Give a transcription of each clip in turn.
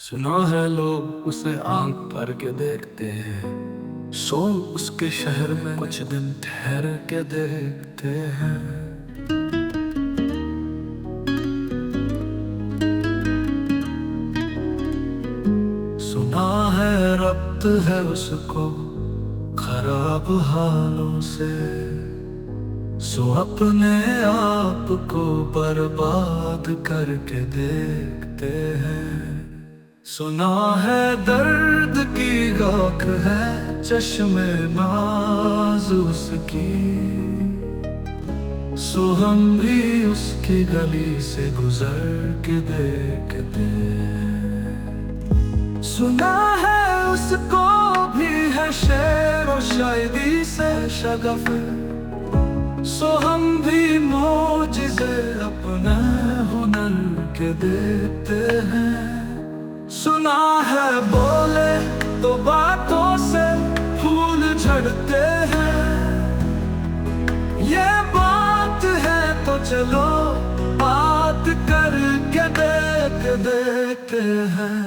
सुना है लोग उसे आंख भर के देखते हैं, सो उसके शहर में कुछ दिन ठहर के देखते हैं। सुना है रब्त है उसको खराब हालों से, सो अपने आप को बर्बाद करके देखते हैं। सुना है दर्द की गाख है चश्मे नाज़ उसकी, सो हम भी उसकी गली से गुजर के देखते हैं। सुना है उसको भी है शेर और शायरी से शगफ, सो हम भी मौजिज़े अपने हुनर के देखते हैं। सुना है बोले तो बातों से फूल झड़ते हैं, ये बात है तो चलो बात करके देखते हैं।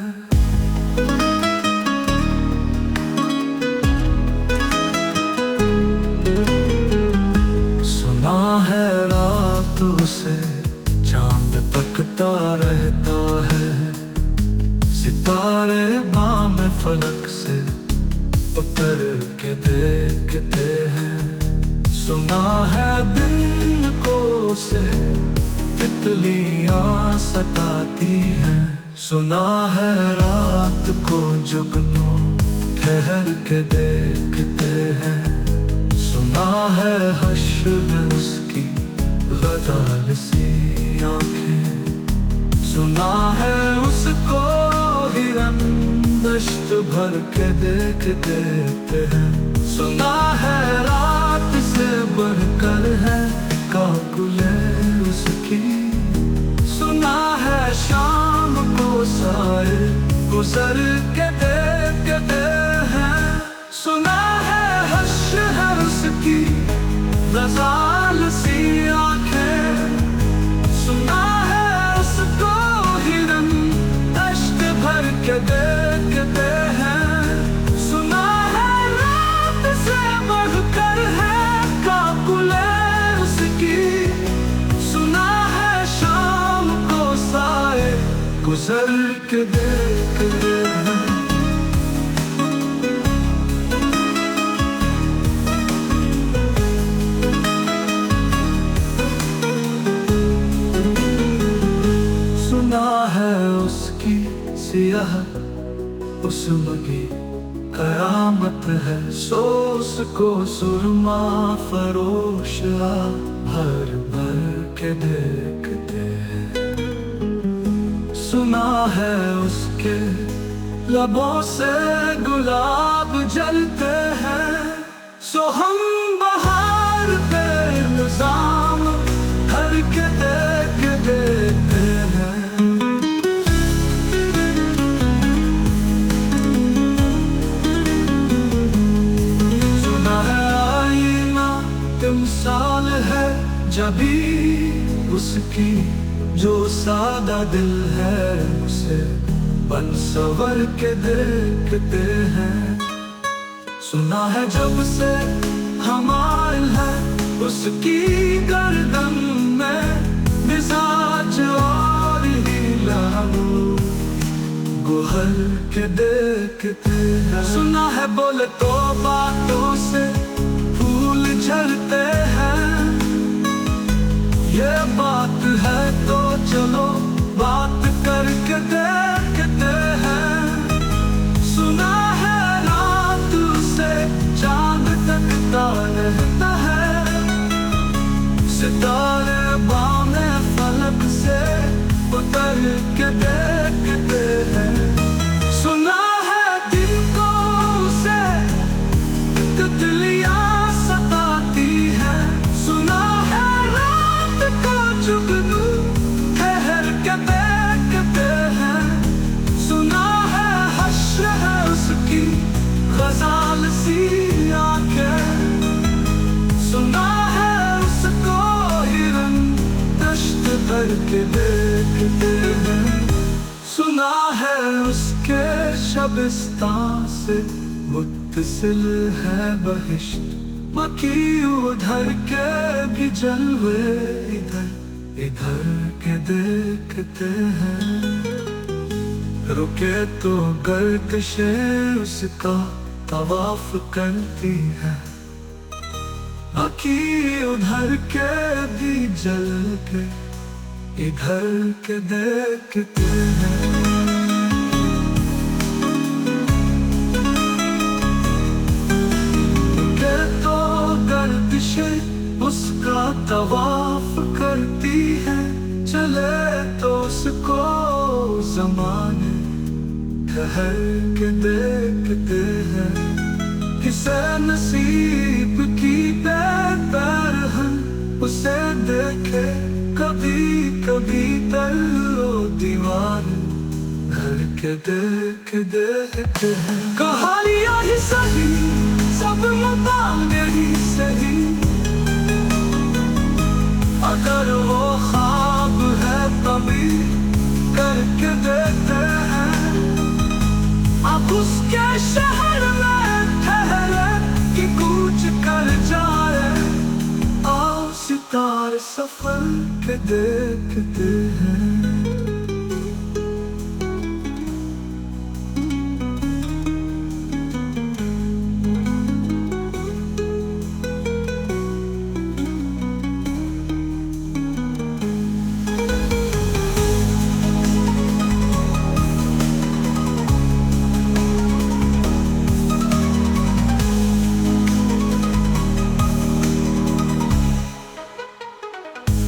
सुना है रात उसे चांद तकता रहता है, सितारे बाम फलक से उतर के देखते हैं। सुना है दिन को से तितलियां सताती हैं, सुना है रात को जुगनू ठहर के देखते हैं। सुना है हश्र में उसकी गजाल सी आंखें, सुना है उसको दश्त भर के देखते हैं। सुना है रात से बढ़कर है काकुले उसकी, सुना है शाम को साए गुजर के देखते हैं। सुना है हश्र है उसकी गजाल सी आंखें, सुना है उसको हिरन दश्त भर के देखते हैं। सुना है रात से बढ़कर है काकुले उसकी, सुना है शाम को साए गुजर के देखते हैं। सुना है उसकी सियाह हुस्न की कयामत है, सो उसको सुरमा फरोश भर भर के देखते हैं। सुना है उसके लबों से गुलाब जलते हैं, सो हम बहार पे इल्जाम भर के देखते हैं। मिसाल है जबी उसकी जो सादा दिल है, उसे बन सवर के देखते हैं। सुना है जब से हमारे है उसकी गर्दन में मिजाज और ही लहू गुहर के देखते हैं। सुना है बोले तो बातों से फूल झड़ते हैं, ये बात है तो चलो बात करके देखते हैं। सुना है रात से चांद तकता रहता है, सितारे बामे फलक से उतर के देखते हैं। सुना है दिन को से तितलियां सताती है, सुना है रात को जुगनू ठहर के देखते हैं। सुना है हश्र है उसकी गजाल सी आंखें, सुना है उसको हिरन दश्त भर के देखते हैं। सुना है उस शबिस्तान से मुत्तसिल है बहिश्त, बाकी उधर के भी जलवे इधर इधर के देखते हैं। रुके तो गर्दिशें उसका तवाफ करती है, बाकी उधर के भी जल के इधर के देखते हैं। रुके तो गर्दिशें उसका तवाफ करती है, चले तो उसको ज़माने ठहर के देखते हैं। किसे नसीब की बेपरहन उसे देखे कभी कभी तल्लो दीवार घर के देखते हैं। कहानियाँ ही सही सब मुताले ही सही, अगर वो ख्वाब है तभी करके देखते हैं। अब उसके शहर में ठहरे कि कूच कर जाए, आओ सितारे सफर के देखते हैं।